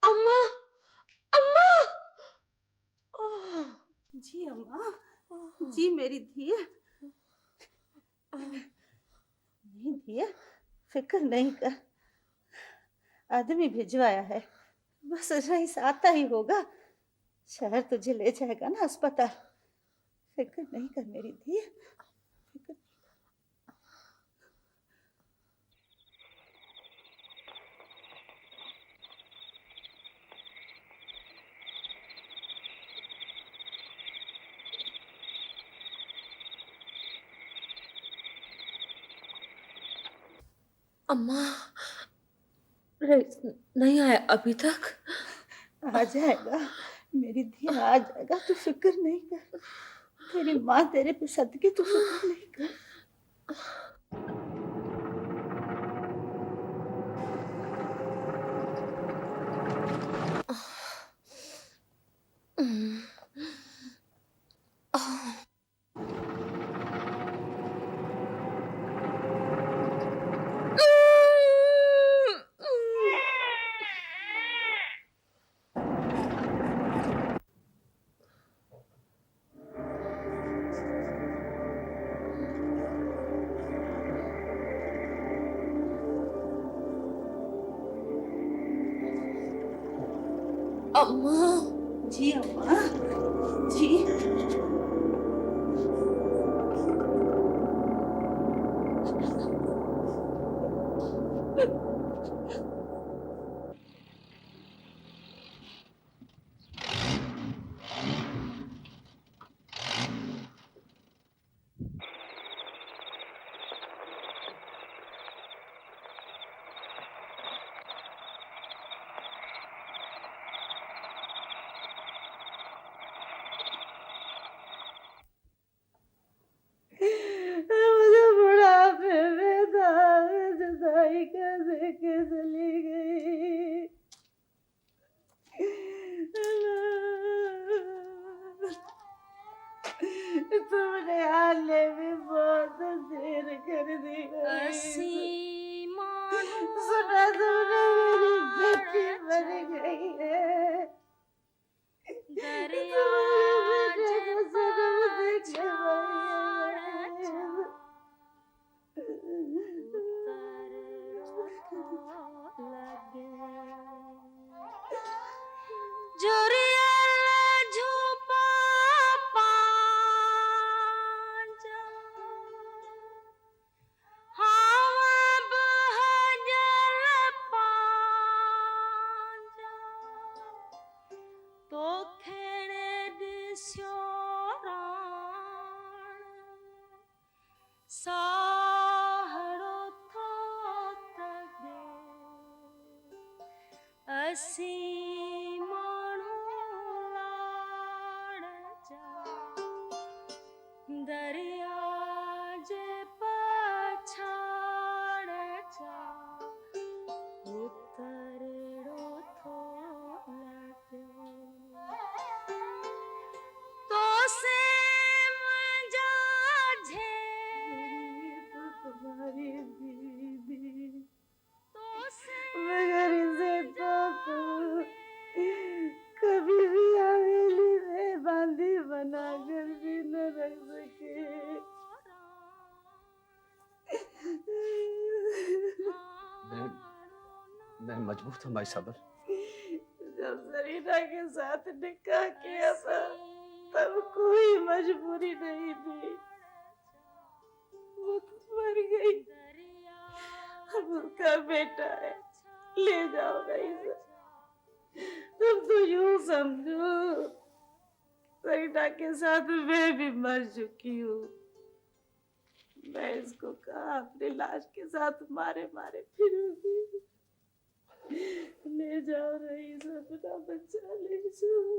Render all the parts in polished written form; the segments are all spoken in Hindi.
अम्मा, अम्मा। ओह, जी अम्मा, जी मेरी धिया। नहीं धिया, फिक्र नहीं कर। आदमी भिजवाया है, बस रईस आता ही होगा। शहर तुझे ले जाएगा ना अस्पताल। फिक्र नहीं कर मेरी धिया, फिक्र। अम्मा, रईस नहीं आया अभी तक? आ जाएगा मेरी धिया, आ जाएगा। तू फिक्र नहीं कर। तेरी माँ तेरे पे सदके, तू फिक्र नहीं कर। अम्मा। जी अम्मा, जी। मुझे बुढ़ापे में जुदाई का देके चली गई। तुमने आने में बहुत देर कर दी। सुना तुमने, मेरी बेटी मर गई है। तुम्हारे बेटे को जन्म देके हसी माणू लाडाचा दर्या जे पछाडचा उतरडो थोलाट्यो तो से मजा झे तो तुम्हारी दीदी तो से मगर इसे तो तुम कभी भी हवेली में बांधी बनाकर भी न रख सके। मैं मजबूर था माई साबर। जब जरीना के साथ निकाह किया था तब कोई मजबूरी नहीं थी। वो तो मर गई, अब उसका बेटा है, ले जाओगा इसे। तुम तो यूं समझो जरीना के साथ मैं भी मर चुकी हूँ। मैं इसको कहा अपनी लाश के साथ मारे मारे फिरूंगी। ले जाओ रईस, अपना बच्चा ले जाओ।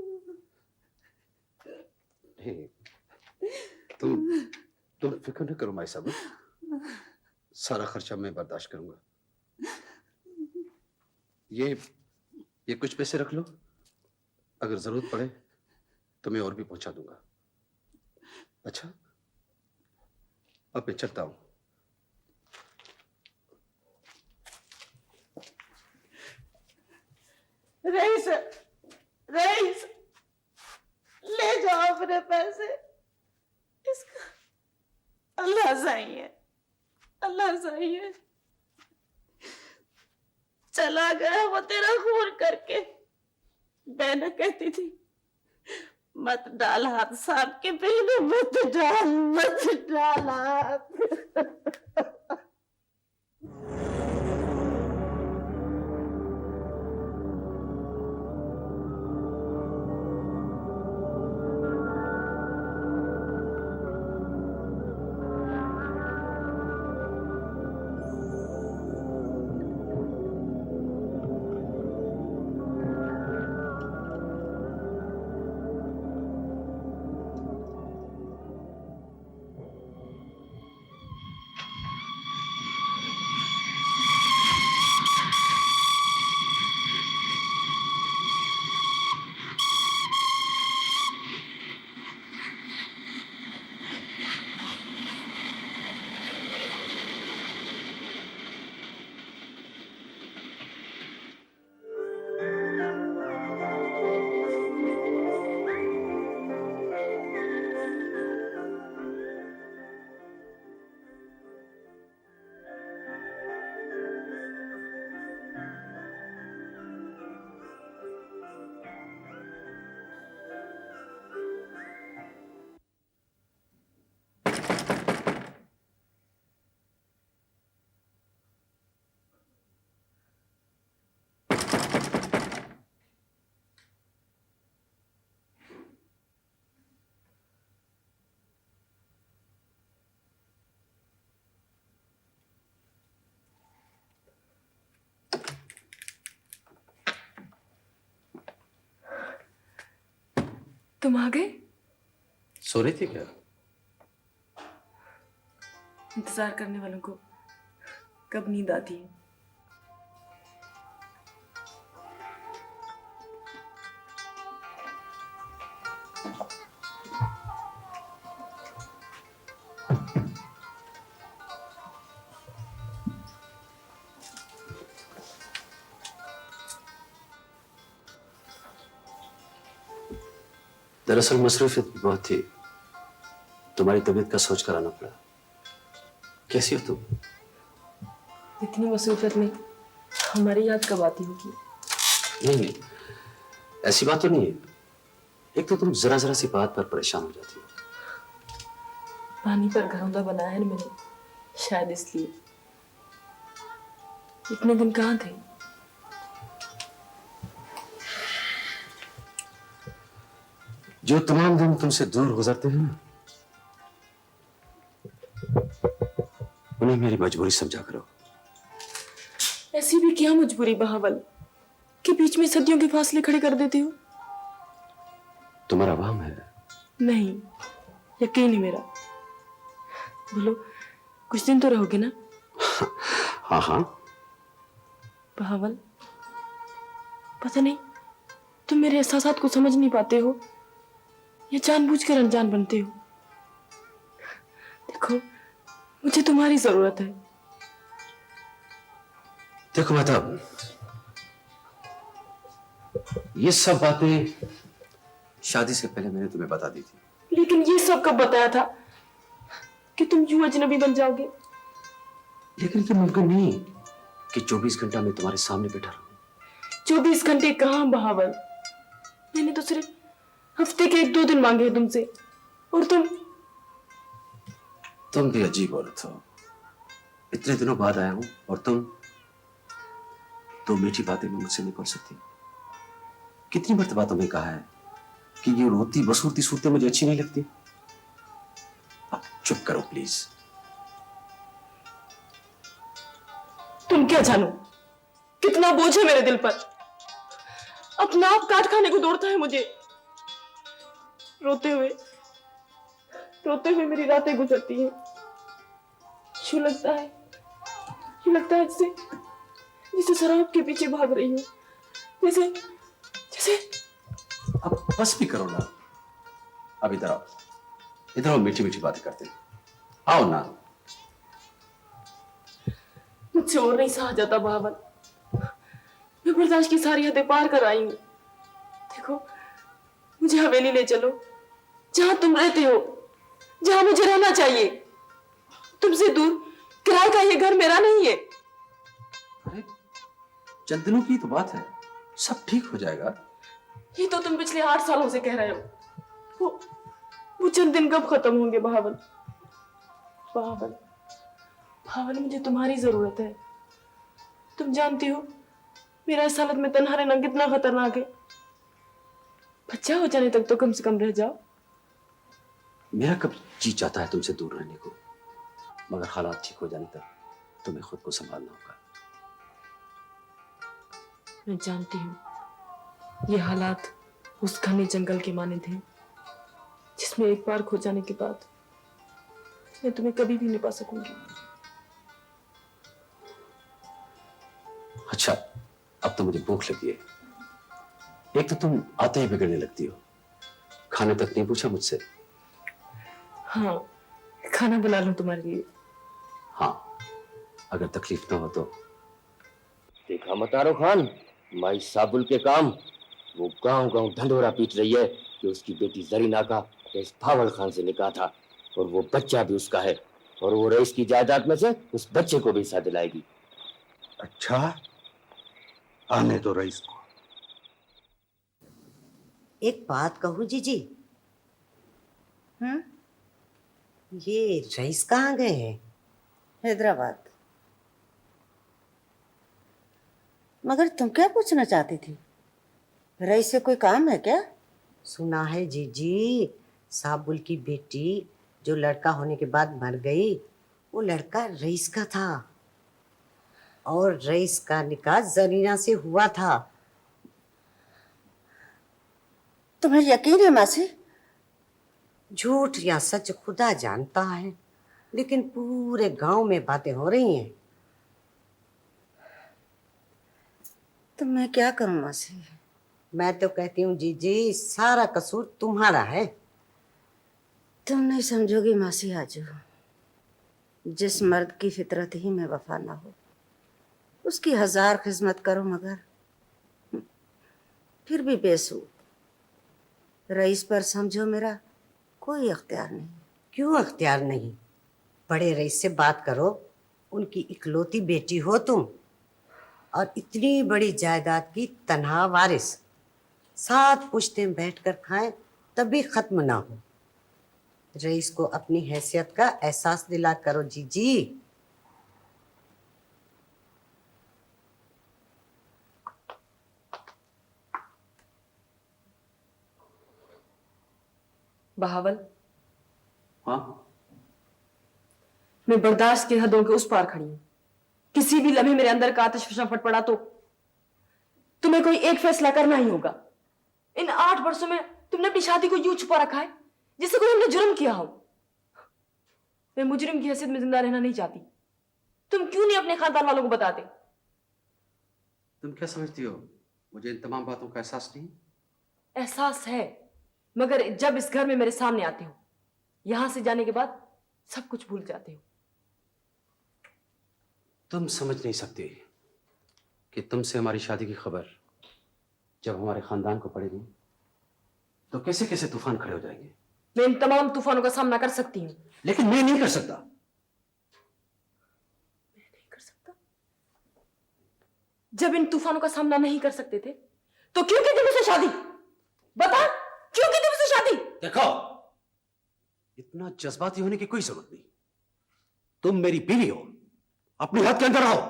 नहीं, तुम फिक्र न करो माई साबर, सारा खर्चा मैं बर्दाश्त करूंगा। ये कुछ पैसे रख लो, अगर जरूरत पड़े तो मैं और भी पहुंचा दूंगा। अच्छा, अब मैं चलता हूं। रईस, रईस, ले जाओ अपने पैसे। इसका अल्लाह सही है, अल्लाह सही है। चला गया वो तेरा खून करके। मैं न कहती थी मत डाल हाथ सांप के बिल में, मत डाल, मत डाल हाथ। तुम आ गए? सो रही थी क्या? इंतजार करने वालों को कब नींद आती है। दरअसल मसरूफियत बहुत थी, तुम्हारी तबीयत का सोच कर आना पड़ा। कैसी हो तुम? इतनी मसरूफियत में हमारी याद कब आती होगी? नहीं, ऐसी बात तो नहीं है। एक तो तुम जरा जरा सी बात पर परेशान हो जाती हो। पानी पर घरौंदा बनाया है मैंने, शायद इसलिए। इतने दिन कहाँ थे? जो तमाम दिन तुमसे दूर गुजरते हैं ना, उन्हें मेरी मजबूरी समझा करो। ऐसी भी क्या मजबूरी बहावल? के बीच में सदियों के फासले खड़े कर देते हो? तुम्हारा वहम है। नहीं, यकीन है मेरा। बोलो, कुछ दिन तो रहोगे ना? हाँ हाँ। बहावल, पता नहीं तुम मेरे एहसासात को समझ नहीं पाते हो या जानबूझकर अनजान बनते हो। देखो, मुझे तुम्हारी जरूरत है। देखो महताब, ये सब बातें शादी से पहले मैंने तुम्हें बता दी थी। लेकिन ये सब कब बताया था कि तुम यूं अजनबी बन जाओगे? लेकिन ये मुमकिन नहीं कि 24 घंटा मैं तुम्हारे सामने बैठा रहूं। 24 घंटे कहां बहावल? मैंने तो सिर्फ हफ्ते के 1-2 दिन मांगे हैं तुमसे, और तुम भी अजीब औरत हो। इतने दिनों बाद आया हूं और तुम दो मीठी बातें भी मुझसे नहीं बोल सकती। कितनी मर्तबा तुम्हें कहा है कि ये रोती बसूरती सूरतें मुझे अच्छी नहीं लगती। अब चुप करो प्लीज। तुम क्या जानो कितना बोझ है मेरे दिल पर। अपना आप काट खाने को दौड़ता है मुझे। रोते हुए मेरी रातें गुजरती हैं। यूं लगता है जैसे शराब के पीछे भाग रही हूं। जैसे अब बस भी करो ना। अब इधर आओ, मीठी मीठी बातें करते हैं। आओ ना। मुझसे और नहीं सहा जाता बहावल। मैं बर्दाश्त की सारी हदें पार कर आई हूं। देखो, मुझे हवेली ले चलो, जहां तुम रहते हो, जहां मुझे रहना चाहिए। तुमसे दूर किराए का ये घर मेरा नहीं है। अरे चंद दिनों की तो बात है, सब ठीक हो जाएगा। ये तो तुम पिछले 8 सालों से कह रहे हो। वो चंद दिन कब खत्म होंगे बहावल? बहावल, मुझे तुम्हारी जरूरत है। तुम जानती हो मेरा इस हालत में तन्हा रहना कितना खतरनाक है। बच्चा हो जाने तक तो कम से कम रह जाओ। मेरा कब जी चाहता है तुमसे दूर रहने को, मगर हालात ठीक हो जाने तक तुम्हें खुद को संभालना होगा। मैं जानती हूँ ये हालात उस घने जंगल के मानद हैं जिसमें एक बार खो जाने के बाद मैं तुम्हें कभी भी नहीं पा सकूंगी। अच्छा, अब तो मुझे भूख लगी है। एक तो तुम आते ही बिगड़ने लगती हो। खाने तक नहीं पूछा मुझसे। हाँ, खाना बना लूं तुम्हारे लिए। हाँ, अगर तकलीफ ना हो तो। देखा मतारो खान, माई साबुल के काम। वो गांव गांव ढंढोरा पीट रही है कि उसकी बेटी जरीना का इस भावल खान से निकाह था और वो बच्चा भी उसका है, और वो रईस की जायदाद में से उस बच्चे को भी हिस्सा दिलाएगी। अच्छा, आने दो रईस को। एक बात कहूँ जीजी। ये रईस कहाँ गए हैं? हैदराबाद। मगर तुम क्या पूछना चाहती थी? रईस से कोई काम है क्या? सुना है जीजी, साबुल की बेटी जो लड़का होने के बाद मर गई, वो लड़का रईस का था और रईस का निकाह जरीना से हुआ था। तुम्हें यकीन है मासी? झूठ या सच खुदा जानता है, लेकिन पूरे गांव में बातें हो रही हैं। तो मैं क्या करूं मासी? मैं तो कहती हूँ जीजी, सारा कसूर तुम्हारा है। तुम नहीं समझोगी मासी आजू। जिस मर्द की फितरत ही में वफा ना हो, उसकी 1000 खिदमत करो मगर फिर भी बेसूद। रईस पर समझो मेरा कोई अख्तियार नहीं। क्यों अख्तियार नहीं? बड़े रईस से बात करो, उनकी इकलौती बेटी हो तुम, और इतनी बड़ी जायदाद की तन्हा वारिस। 7 पुश्तें बैठकर खाएं तभी खत्म ना हो। रईस को अपनी हैसियत का एहसास दिला करो जीजी। बहावल, हाँ, मैं बर्दाश्त की हदों के उस पार खड़ी हूं। किसी भी लम्हे मेरे अंदर का आतिश फशा फट पड़ा तो तुम्हें कोई एक फैसला करना ही होगा। इन 8 वर्षों में तुमने अपनी शादी को यूं छुपा रखा है जिससे कोई हमने जुर्म किया हो। मैं मुजरिम की हैसियत में जिंदा रहना नहीं चाहती। तुम क्यों नहीं अपने खानदान वालों को बताते? तुम क्या समझती हो मुझे इन तमाम बातों का एहसास नहीं? एहसास है, मगर जब इस घर में मेरे सामने आते हो, यहां से जाने के बाद सब कुछ भूल जाते हो। तुम समझ नहीं सकती कि तुमसे हमारी शादी की खबर जब हमारे खानदान को पड़ेगी तो कैसे कैसे तूफान खड़े हो जाएंगे। मैं इन तमाम तूफानों का सामना कर सकती हूँ। लेकिन मैं नहीं कर सकता। मैं नहीं कर सकता? जब इन तूफानों का सामना नहीं कर सकते थे तो क्यों की थी मुझसे शादी? बता, क्यों की थी मुझसे शादी? देखो, इतना जज्बाती होने की कोई जरूरत नहीं। तुम मेरी बीवी हो, अपने हाथ के अंदर रहो,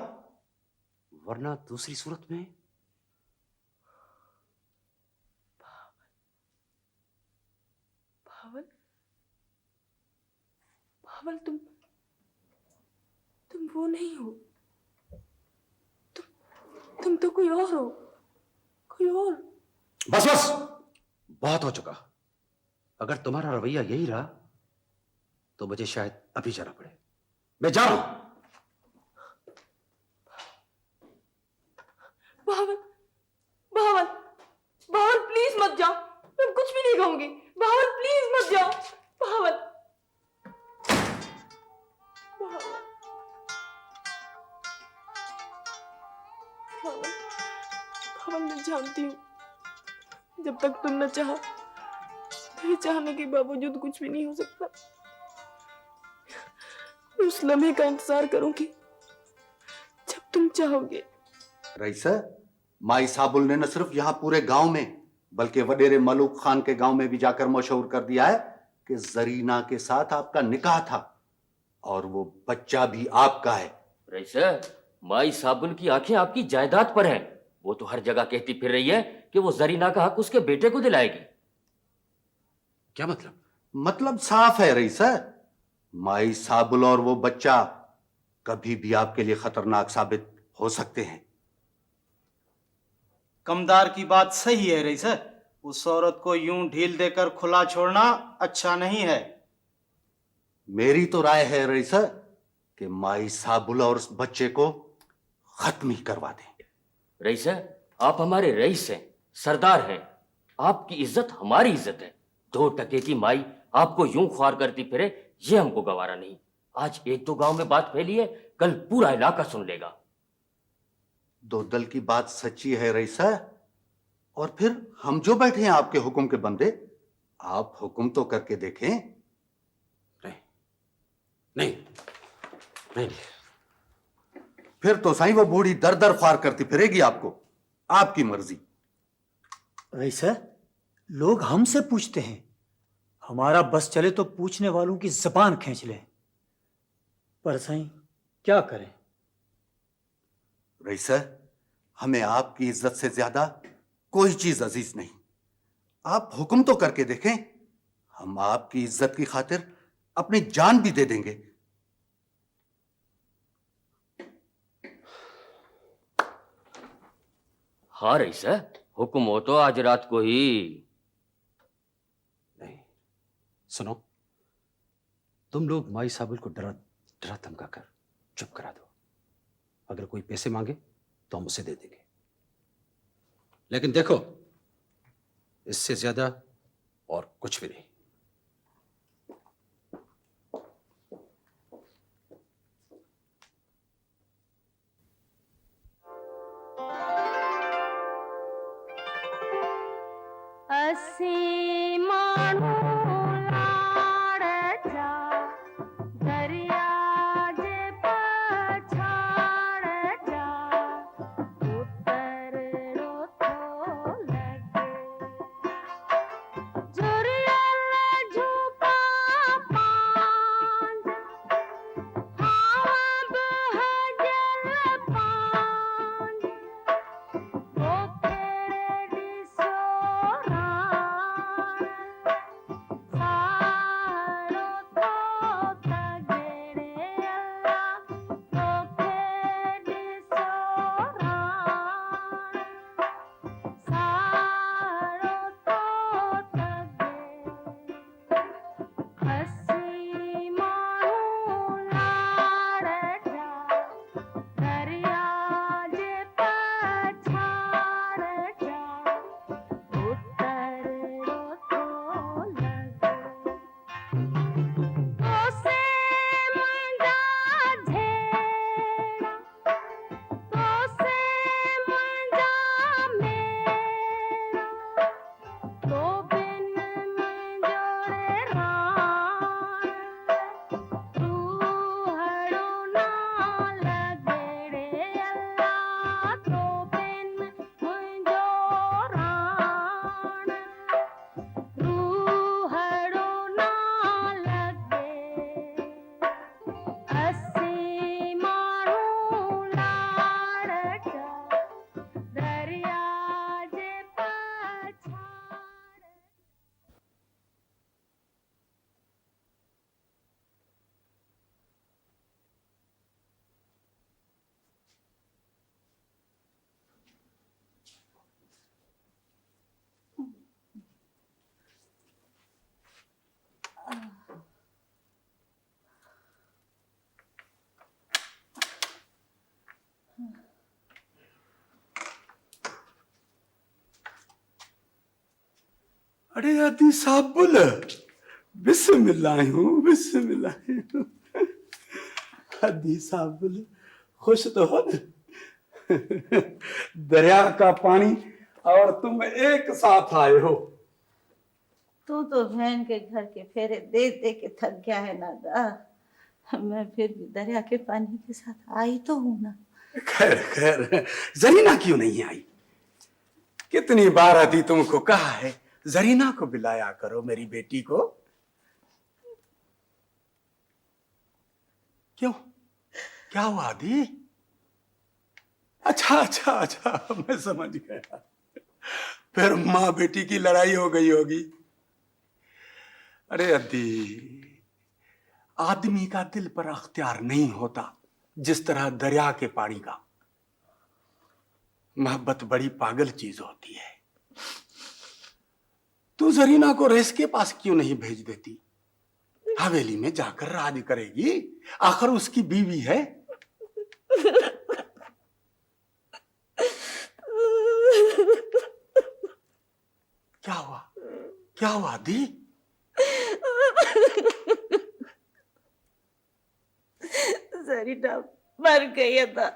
वरना दूसरी सूरत में पावल, पावल, तुम वो नहीं हो। तुम तो कोई और हो, कोई और। बस बस, बहुत हो चुका। अगर तुम्हारा रवैया यही रहा तो मुझे शायद अभी जाना पड़े। मैं जा रहा हूं। भावन, भावन, भावन, प्लीज मत जाओ। मैं कुछ भी नहीं कहूंगी। भावन, प्लीज मत जाओ। भावन, भावन, भावन, भावन, मैं जानती हूँ जब तक तुम न चाहो, मेरे चाहने के बावजूद कुछ भी नहीं हो सकता। मैं उस लम्हे का इंतजार करूंगी जब तुम चाहोगे। रईसा, माई साबुल ने न सिर्फ यहाँ पूरे गांव में बल्कि वडेरे मलूक खान के गांव में भी जाकर मशहूर कर दिया है कि जरीना के साथ आपका निकाह था और वो बच्चा भी आपका है। रईसा, माई साबुल की आंखें आपकी जायदाद पर हैं। वो तो हर जगह कहती फिर रही है कि वो जरीना का हक उसके बेटे को दिलाएगी। क्या मतलब? मतलब साफ है रईसा, माई साबुल और वो बच्चा कभी भी आपके लिए खतरनाक साबित हो सकते हैं। कमदार की बात सही है रईसा, उस औरत को यूं ढील देकर खुला छोड़ना अच्छा नहीं है। मेरी तो राय है रईसा कि माई साबुल और उस बच्चे को खत्म ही करवा दें। रईसा, आप हमारे रईस हैं, सरदार हैं। आपकी इज्जत हमारी इज्जत है। 2 टके की माई आपको यूं ख्वार करती फिरे, ये हमको गवारा नहीं। आज एक दो गांव में बात फैली है, कल पूरा इलाका सुन लेगा। दो दल की बात सच्ची है रईसा, और फिर हम जो बैठे हैं आपके हुक्म के बंदे, आप हुक्म तो करके देखें। नहीं नहीं नहीं, फिर तो साईं वो बूढ़ी दर दर ख्वार करती फिरेगी आपको। आपकी मर्जी। रईसा, लोग हमसे पूछते हैं, हमारा बस चले तो पूछने वालों की जबान खींच लें, पर साईं क्या करें। रईसा, हमें आपकी इज्जत से ज्यादा कोई चीज अजीज नहीं। आप हुक्म तो करके देखें, हम आपकी इज्जत की खातिर अपनी जान भी दे देंगे। हाँ रईसा, हुक्म हो तो आज रात को ही। नहीं, सुनो, तुम लोग माई साबुल को डरा डरा धमका कर चुप करा दो। अगर कोई पैसे मांगे तो हम उसे दे देंगे, लेकिन देखो, इससे ज्यादा और कुछ भी नहीं। असी मानो लाड़चा दरिया जे पछाड़चा उतर रोतो लगे जुरिया अरे आदि साबुल, बिस्मिल्लाह हूँ, बिस्मिल्लाह हूँ। आदि साबुल, खुश तो हो न? दरिया का पानी और तुम एक साथ आए हो। तू तो बहन के घर के फेरे दे दे के थक गया है नादा। मैं फिर भी दरिया के पानी के साथ आई तो हूं ना। खैर खैर, जरीना क्यों नहीं आई? कितनी बार आदि तुमको कहा है जरीना को बुलाया करो, मेरी बेटी को। क्यों, क्या हुआ आदि? अच्छा अच्छा अच्छा, मैं समझ गया, फिर माँ बेटी की लड़ाई हो गई होगी। अरे अद्दी, आदमी का दिल पर अख्तियार नहीं होता जिस तरह दरिया के पानी का। मोहब्बत बड़ी पागल चीज होती है। तू जरीना को रेस के पास क्यों नहीं भेज देती? हवेली में जाकर राज करेगी, आखिर उसकी बीवी है। क्या हुआ, क्या हुआ दी? जरीना मर गई अदा।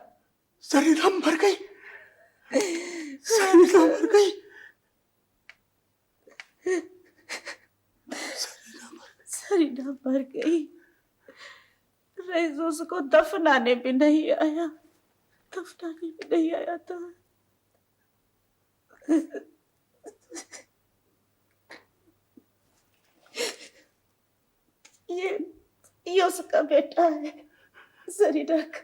जरीना मर गई? जरीना मर गई? जरीना मर गई। रईस उसको दफनाने भी नहीं आया, दफनाने भी नहीं आया था। ये उसका बेटा है, जरीना का।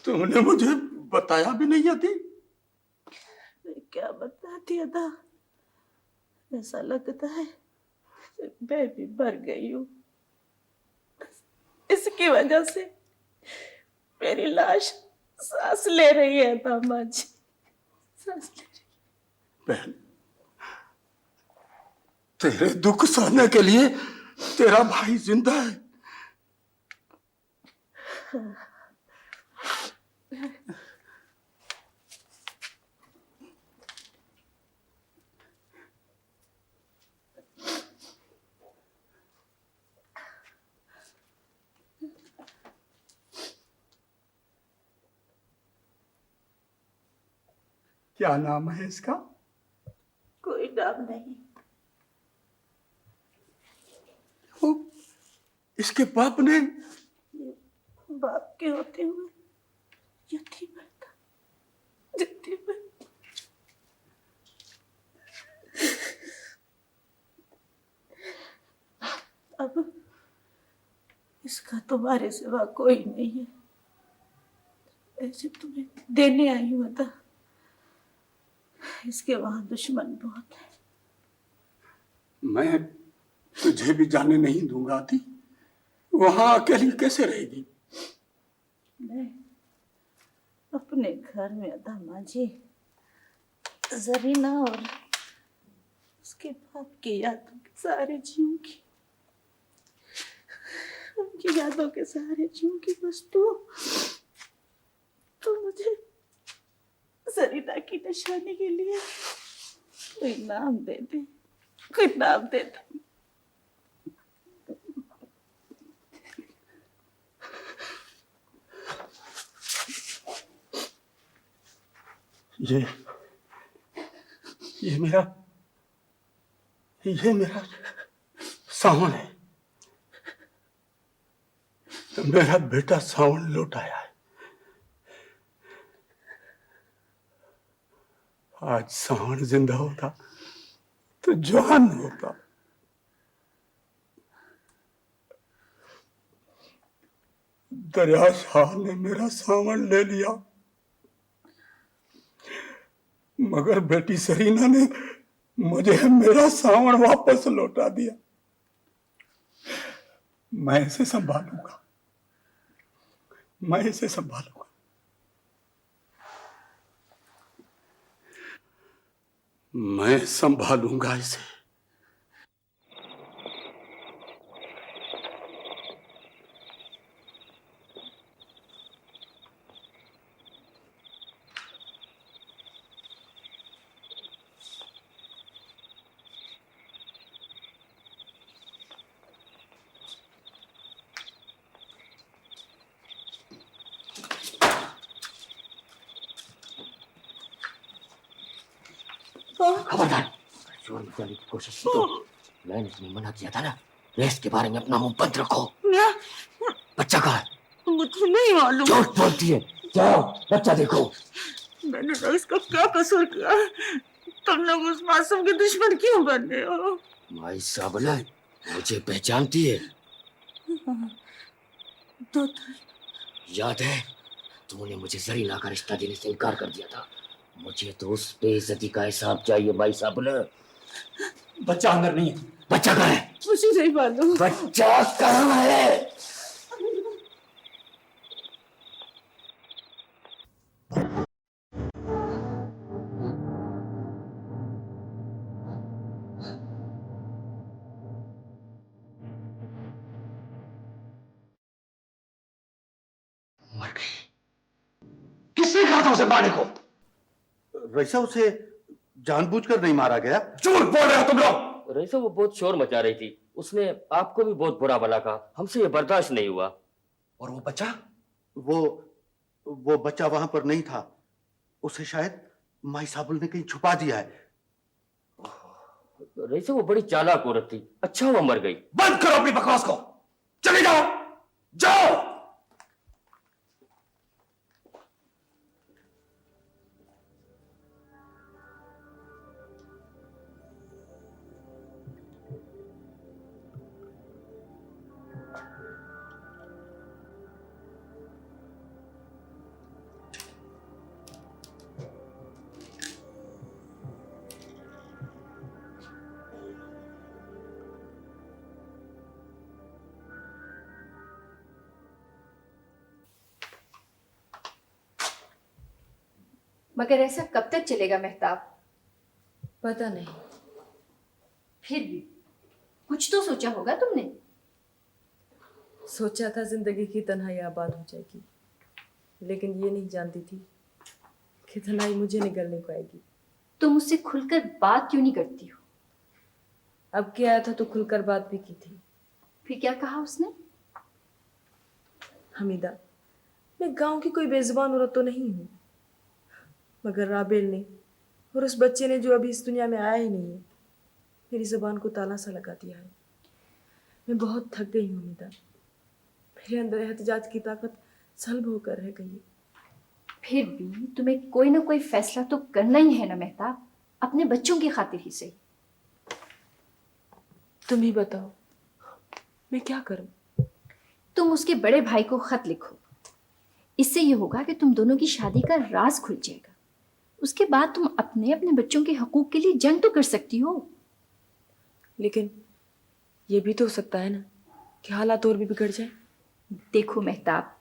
तुमने मुझे बताया भी नहीं थी। क्या बताती अदा? ऐसा लगता है मैं भी मर गई हूँ। इसकी वजह से मेरी लाश सांस ले रही है दामा जी, सांस ले रही। बहन, तेरे दुख सहने के लिए तेरा भाई जिंदा है। क्या नाम है इसका? कोई नाम नहीं। इसके बाप ने? बाप के होते हुए यतीम था, यतीम। अब इसका तुम्हारे सिवा कोई नहीं है। ऐसे तुम्हें देने आई हूं था। इसके वहां दुश्मन बहुत है। मैं तुझे भी जाने नहीं दूंगा थी। वहां अकेली कैसे रहेगी? मैं अपने घर में अदा माँ जी, जरीना और उसके बाप की यादों के सहारे जीऊंगी। उनकी यादों के सहारे जीऊंगी। बस तो मुझे जरीना की निशानी के लिए कोई नाम दे दे, कोई नाम दे दे। ये मेरा सावन है। मेरा बेटा सावन लौट आया है। आज सावन जिंदा होता तो जवान होता। दरिया शाह ने मेरा सावन ले लिया, मगर बेटी सरीना ने मुझे मेरा सावन वापस लौटा दिया। मैं इसे संभालूंगा, मैं इसे संभालूंगा। मैं संभालूंगा इसे। खबरदार, चोर निकालने की कोशिश की तो मैंने तुम्हें मना किया था ना। रेस के बारे में अपना मुंह बंद रखो। बच्चा कहाँ है? मुझे नहीं मालूम। झूठ बोलती है। जाओ बच्चा देखो। मैंने रईस का क्या कसूर किया? तुम लोग उस मासूम के दुश्मन क्यों बन गए हो? माई साबला मुझे पहचानती है? तो याद है तूने मुझे जरीना का रिश्ता देने से इनकार कर दिया था। मुझे तो उस बेइज्जती का हिसाब चाहिए माई साबला। बच्चा अंदर नहीं है। बच्चा कहाँ है? मुझे नहीं मालूम। बच्चा कहाँ है? मर गई। किसने कहा था उसे मारने को? रईसा, उसे जानबूझकर नहीं मारा गया। झूठ बोल रहे हो तुम लोग। रईसा वो बहुत शोर मचा रही थी, उसने आपको भी बहुत बुरा भला कहा, हमसे ये बर्दाश्त नहीं हुआ। और वो बच्चा? वो बच्चा वहां पर नहीं था। उसे शायद माई साबुल ने कहीं छुपा दिया है। रईसा वो बड़ी चालाक औरत थी, अच्छा हुआ मर गई। बंद करो अपनी बकवास को, चले जाओ, जाओ। मगर ऐसा कब तक चलेगा मेहताब? पता नहीं। फिर भी कुछ तो सोचा होगा तुमने। सोचा था जिंदगी की तन्हाई आबाद हो जाएगी, लेकिन ये नहीं जानती थी कि तन्हाई मुझे निगलने को आएगी। तुम मुझसे खुलकर बात क्यों नहीं करती हो? अब क्या आया था तो खुलकर बात भी की थी। फिर क्या कहा उसने? हमीदा, मैं गांव की कोई बेजुबान औरत तो नहीं हूँ, मगर राबेल ने और उस बच्चे ने जो अभी इस दुनिया में आया ही नहीं है, मेरी जुबान को ताला सा लगा दिया है। मैं बहुत थक गई हूँ हमीदा। मेरे अंदर एहतजाज की ताकत सल्ब होकर रह गई है। फिर भी तुम्हें कोई ना कोई फैसला तो करना ही है ना मेहताब, अपने बच्चों की खातिर ही सही। तुम ही बताओ, मैं क्या करूं? तुम उसके बड़े भाई को खत लिखो। इससे ये होगा कि तुम दोनों की शादी का राज खुल जाएगा। उसके बाद तुम अपने अपने बच्चों के हकूक के लिए जंग तो कर सकती हो। लेकिन ये भी तो हो सकता है ना कि हालात और भी बिगड़ जाए। देखो मेहताब,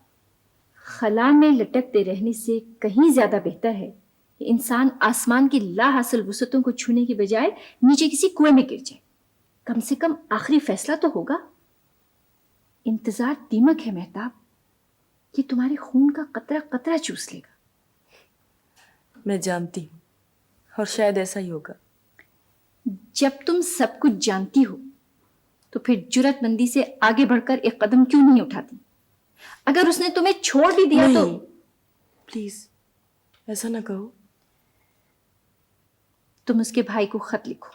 खला में लटकते रहने से कहीं ज्यादा बेहतर है कि इंसान आसमान की लाहासिल वुसअतों को छूने की बजाय नीचे किसी कुएं में गिर जाए। कम से कम आखिरी फैसला तो होगा। इंतजार दीमक है मेहताब, ये तुम्हारे खून का कतरा कतरा चूस लेगा। मैं जानती हूँ, और शायद ऐसा ही होगा। जब तुम सब कुछ जानती हो तो फिर जुर्रतमंदी से आगे बढ़कर एक कदम क्यों नहीं उठाती? अगर उसने तुम्हें छोड़ भी दिया तो प्लीज ऐसा ना कहो। तुम उसके भाई को खत लिखो।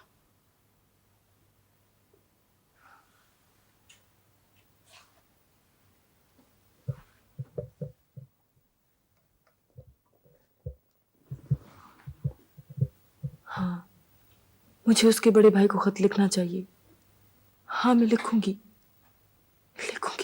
हाँ, मुझे उसके बड़े भाई को खत लिखना चाहिए। हाँ, मैं लिखूंगी, लिखूंगी।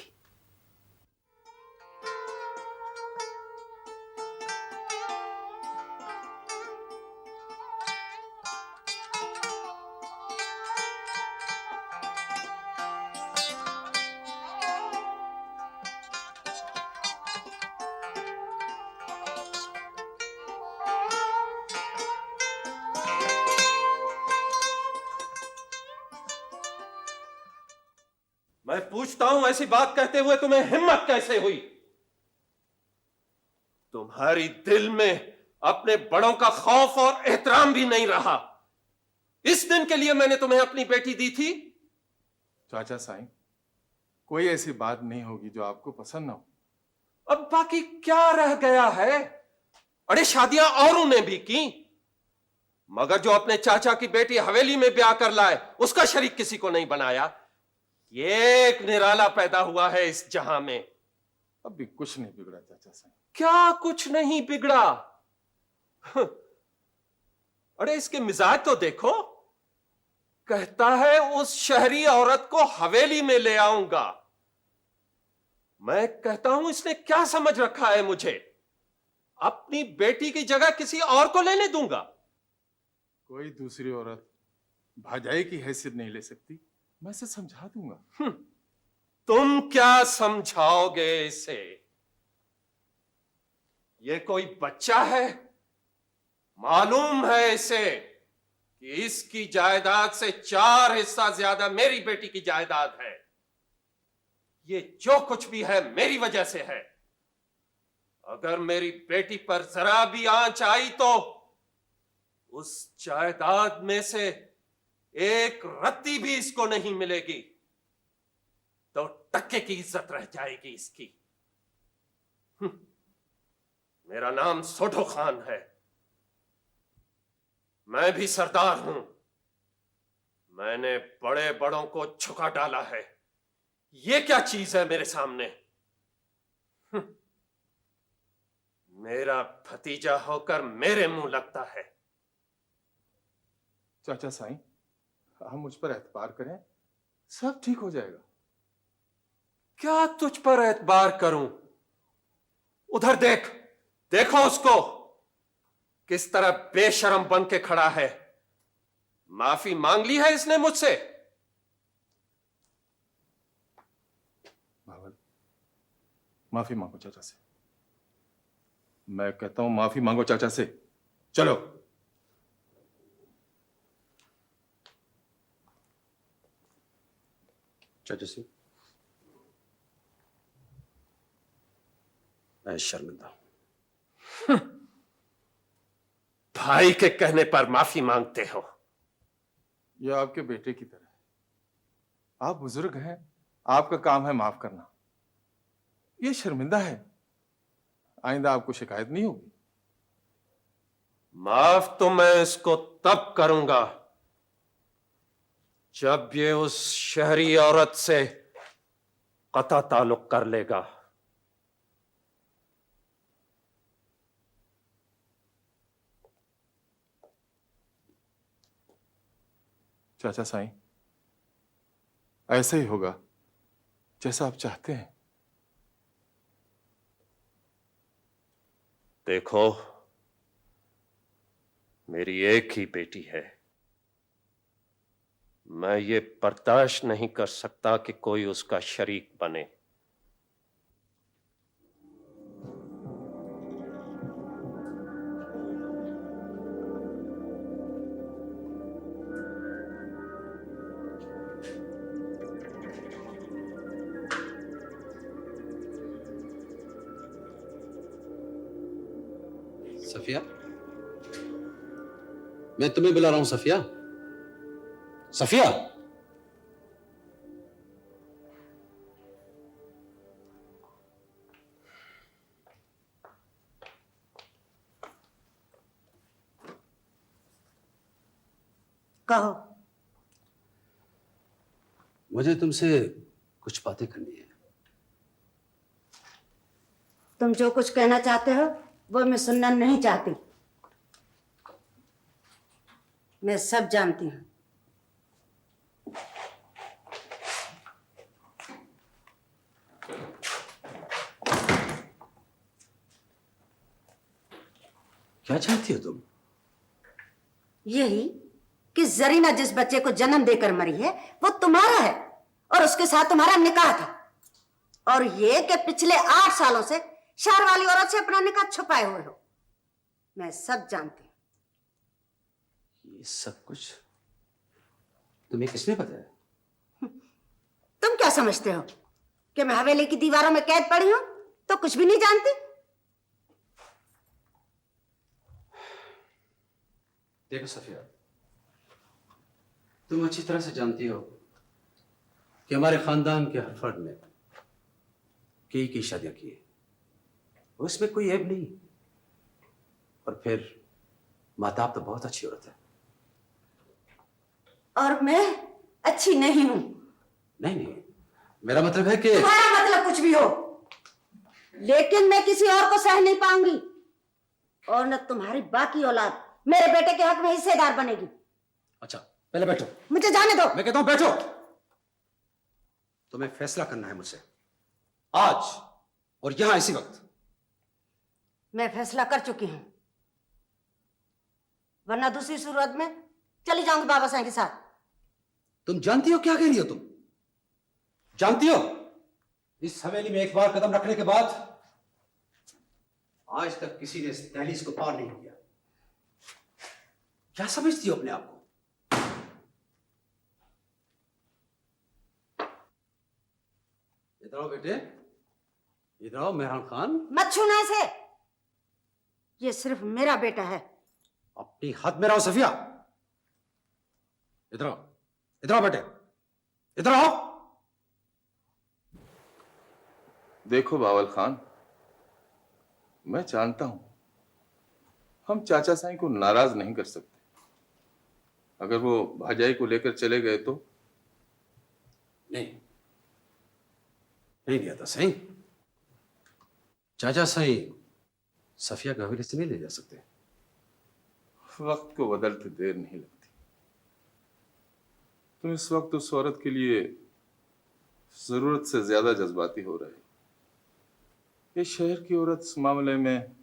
मैं पूछता हूं, ऐसी बात कहते हुए तुम्हें हिम्मत कैसे हुई? तुम्हारी दिल में अपने बड़ों का खौफ और एहतराम भी नहीं रहा। इस दिन के लिए मैंने तुम्हें अपनी बेटी दी थी। चाचा साईं, कोई ऐसी बात नहीं होगी जो आपको पसंद ना हो। अब बाकी क्या रह गया है? अरे शादियां औरों ने भी की, मगर जो अपने चाचा की बेटी हवेली में ब्याह कर लाए उसका शरीक किसी को नहीं बनाया। ये एक निराला पैदा हुआ है इस जहां में। अब भी कुछ नहीं बिगड़ा चाचा साईं। क्या कुछ नहीं बिगड़ा? अरे इसके मिजाज तो देखो। कहता है उस शहरी औरत को हवेली में ले आऊंगा। मैं कहता हूं इसने क्या समझ रखा है मुझे? अपनी बेटी की जगह किसी और को लेने दूंगा? कोई दूसरी औरत भाजाई की हैसियत नहीं ले सकती। मैं इसे समझा दूंगा। तुम क्या समझाओगे इसे? ये कोई बच्चा है? मालूम है इसे कि इसकी जायदाद से 4 हिस्सा ज्यादा मेरी बेटी की जायदाद है। ये जो कुछ भी है मेरी वजह से है। अगर मेरी बेटी पर जरा भी आंच आई तो उस जायदाद में से एक रत्ती भी इसको नहीं मिलेगी, तो टक्के की इज्जत रह जाएगी इसकी। मेरा नाम सोढो खान है। मैं भी सरदार हूं। मैंने बड़े बड़ों को झुका डाला है। ये क्या चीज है मेरे सामने? मेरा भतीजा होकर मेरे मुंह लगता है। चाचा साईं, हम मुझ पर एतबार करें, सब ठीक हो जाएगा। क्या तुझ पर एतबार करूं? उधर देख, देखो उसको किस तरह बेशरम बन के खड़ा है। माफी मांग ली है इसने मुझसे। भावल, माफी मांगो चाचा से। मैं कहता हूं माफी मांगो चाचा से। चलो। चाचा जी, मैं शर्मिंदा हूं। भाई के कहने पर माफी मांगते हो? यह आपके बेटे की तरह है। आप बुजुर्ग हैं, आपका काम है माफ करना। ये शर्मिंदा है, आइंदा आपको शिकायत नहीं होगी। माफ तो मैं इसको तब करूंगा जब ये उस शहरी औरत से कता ताल्लुक कर लेगा। चाचा साईं, ऐसा ही होगा जैसा आप चाहते हैं। देखो, मेरी एक ही बेटी है। मैं ये बर्दाश्त नहीं कर सकता कि कोई उसका शरीक बने। सफिया, मैं तुम्हें बुला रहा हूं। सफिया, सफिया। कहो। मुझे तुमसे कुछ बातें करनी है। तुम जो कुछ कहना चाहते हो वो मैं सुनना नहीं चाहती। मैं सब जानती हूं। क्या चाहती हो तुम? यही कि जरीना जिस बच्चे को जन्म देकर मरी है वो तुम्हारा है और उसके साथ तुम्हारा निकाह था। और ये कि पिछले 8 सालों से शहर वाली औरत से अपना निकाह छुपाए हुए हो। मैं सब जानती हूं। ये सब कुछ तुम्हें किसने बताया? तुम क्या समझते हो कि मैं हवेली की दीवारों में कैद पड़ी हूं तो कुछ भी नहीं जानती? देखो सफिया, तुम अच्छी तरह से जानती हो कि हमारे खानदान के हर फर्द ने कई शादियां की है। उसमें कोई ऐब नहीं। और फिर माताब तो बहुत अच्छी औरत है। और मैं अच्छी नहीं हूं। नहीं नहीं, मेरा मतलब है कि तुम्हारा मतलब कुछ भी हो, लेकिन मैं किसी और को सह नहीं पाऊंगी, और न तुम्हारी बाकी औलाद मेरे बेटे के हक में हिस्सेदार बनेगी। अच्छा पहले बैठो। मुझे जाने दो। मैं कहता हूं बैठो। तुम्हें फैसला करना है मुझसे, आज और यहां इसी वक्त। मैं फैसला कर चुकी हूं, वरना दूसरी सूरत में चली जाऊंगी बाबा साईं के साथ। तुम जानती हो क्या कह रही हो? तुम जानती हो इस हवेली में एक बार कदम रखने के बाद आज तक किसी ने इस दहलीज को पार नहीं किया। क्या समझती हो अपने आप को? इधर आओ बेटे, इधर आओ मेहरान खान। मत छूना इसे, ये सिर्फ मेरा बेटा है। अपनी हद में रहो सफिया। इधर आओ, इधर आओ बेटे, इधर आओ। देखो बावल खान, मैं जानता हूं हम चाचा साईं को नाराज नहीं कर सकते। अगर वो भाजाई को लेकर चले गए तो? नहीं नहीं गया था सही। चाचा साईं सफिया को हवेली से नहीं ले जा सकते। वक्त को बदलते देर नहीं लगती। तुम इस वक्त उस औरत के लिए जरूरत से ज्यादा जज्बाती हो रहे। ये शहर की औरत इस मामले में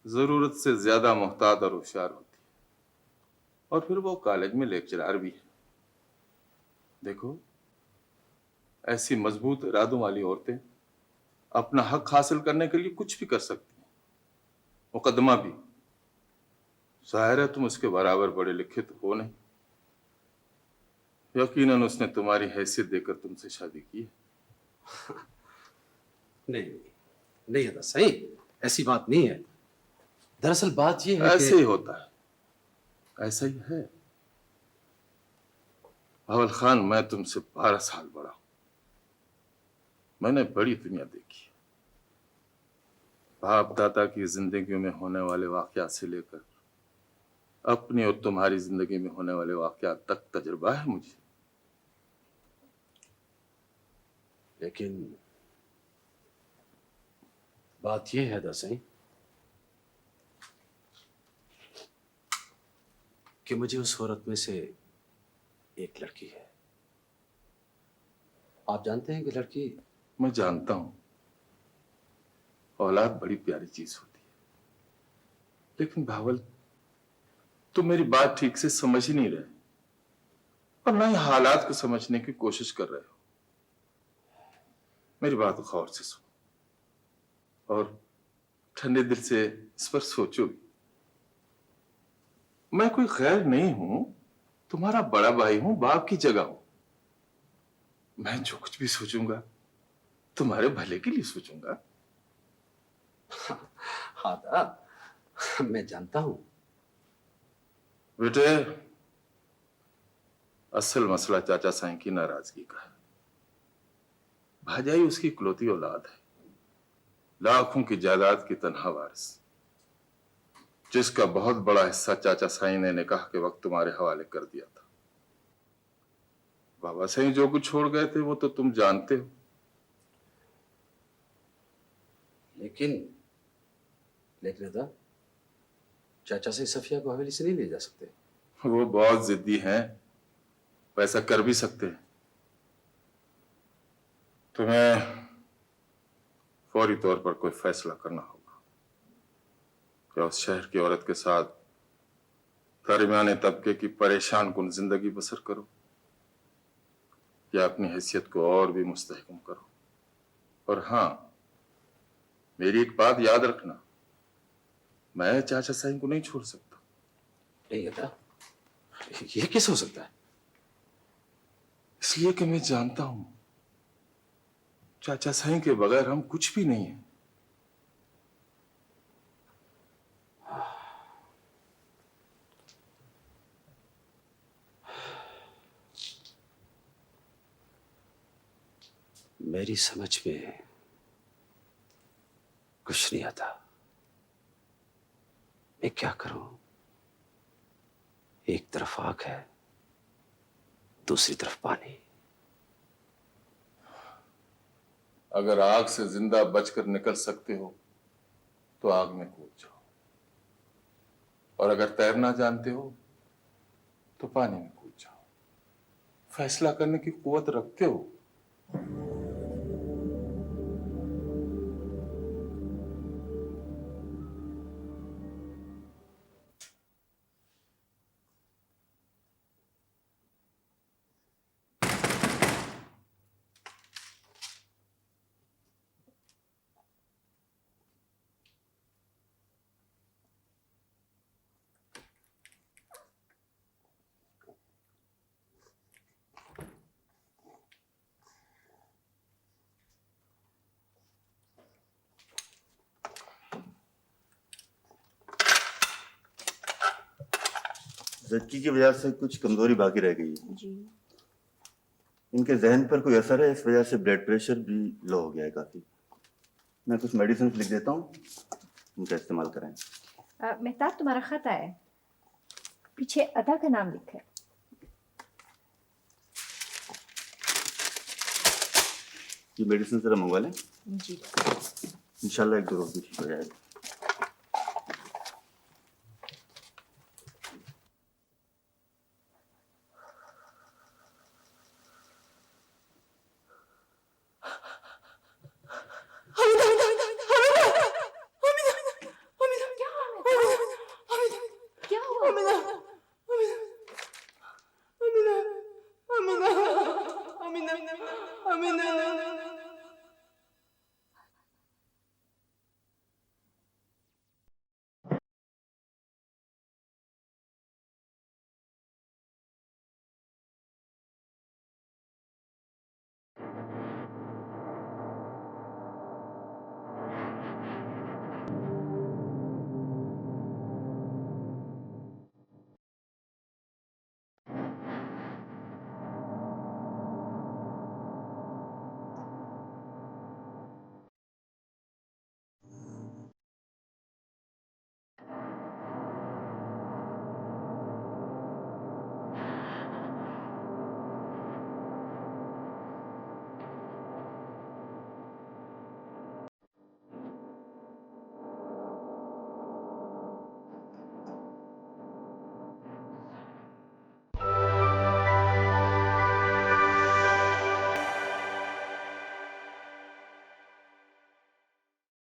जरूरत से ज्यादा मोहतात और होशियार होती है, और फिर वो कॉलेज में लेक्चरर भी है। देखो, ऐसी मजबूत इरादों वाली औरतें अपना हक हासिल करने के लिए कुछ भी कर सकती हैं, मुकदमा भी। जाहिर है तुम उसके बराबर पढ़े लिखे तो हो नहीं। यकीनन उसने तुम्हारी हैसियत देकर तुमसे शादी की है। नहीं नहीं है सही, ऐसी बात नहीं है। दरअसल बात यह है ऐसे ही होता है, ऐसा ही है। अवल खान, मैं तुमसे 12 साल बड़ा हूं। मैंने बड़ी दुनिया देखी। बाप दादा की जिंदगी में होने वाले वाकयात से लेकर अपनी और तुम्हारी जिंदगी में होने वाले वाकयात तक तजुर्बा है मुझे। लेकिन बात यह है दरअसल कि मुझे उस औरत में से एक लड़की है। आप जानते हैं कि लड़की। मैं जानता हूं, औलाद बड़ी प्यारी चीज होती है, लेकिन भावल तुम मेरी बात ठीक से समझ ही नहीं रहे, और ना ही हालात को समझने की कोशिश कर रहे हो। मेरी बात गौर से सुनो और ठंडे दिल से इस पर सोचो भी। मैं कोई गैर नहीं हूं, तुम्हारा बड़ा भाई हूं, बाप की जगह हूं। मैं जो कुछ भी सोचूंगा तुम्हारे भले के लिए सोचूंगा। हाँ, मैं जानता हूं। बेटे, असल मसला चाचा साईं की नाराजगी का है। भाजाई उसकी इकलौती औलाद है, लाखों की जायदाद की तन्हा वारिस, जिसका बहुत बड़ा हिस्सा चाचा साईं ने निकाह के वक्त तुम्हारे हवाले कर दिया था। बाबा साईं जो कुछ छोड़ गए थे वो तो तुम जानते हो। लेकिन दादा, चाचा से सफिया को हवेली से नहीं ले जा सकते। वो बहुत जिद्दी हैं, वैसा कर भी सकते हैं। तुम्हें फौरी तौर पर कोई फैसला करना होगा। क्या उस शहर की औरत के साथ दरमियाने तबके की परेशान कुन जिंदगी बसर करो, या अपनी हैसियत को और भी मुस्तहकम करो। और हाँ, मेरी एक बात याद रखना, मैं चाचा साईं को नहीं छोड़ सकता। नहीं बेटा, ये कैसे हो सकता है? इसलिए कि मैं जानता हूं चाचा साईं के बगैर हम कुछ भी नहीं है। मेरी समझ में कुछ नहीं आता। मैं क्या करूं? एक तरफ आग है दूसरी तरफ पानी। अगर आग से जिंदा बचकर निकल सकते हो तो आग में कूद जाओ, और अगर तैरना जानते हो तो पानी में कूद जाओ। फैसला करने की कुवत रखते हो। जक्की की वजह से कुछ कमजोरी बाकी रह गई है जी। इनके जहन पर कोई असर है, इस वजह से ब्लड प्रेशर भी लो हो गया है काफी। मैं कुछ मेडिसिन लिख देता हूँ, इनका इस्तेमाल करें। मेहताब, तुम्हारा खत आया है, पीछे अदा का नाम लिखा है। ये मेडिसिन जरा मंगवा लें जी। इंशाल्लाह 1-2 रोज में ठीक हो जाएगा। अमीना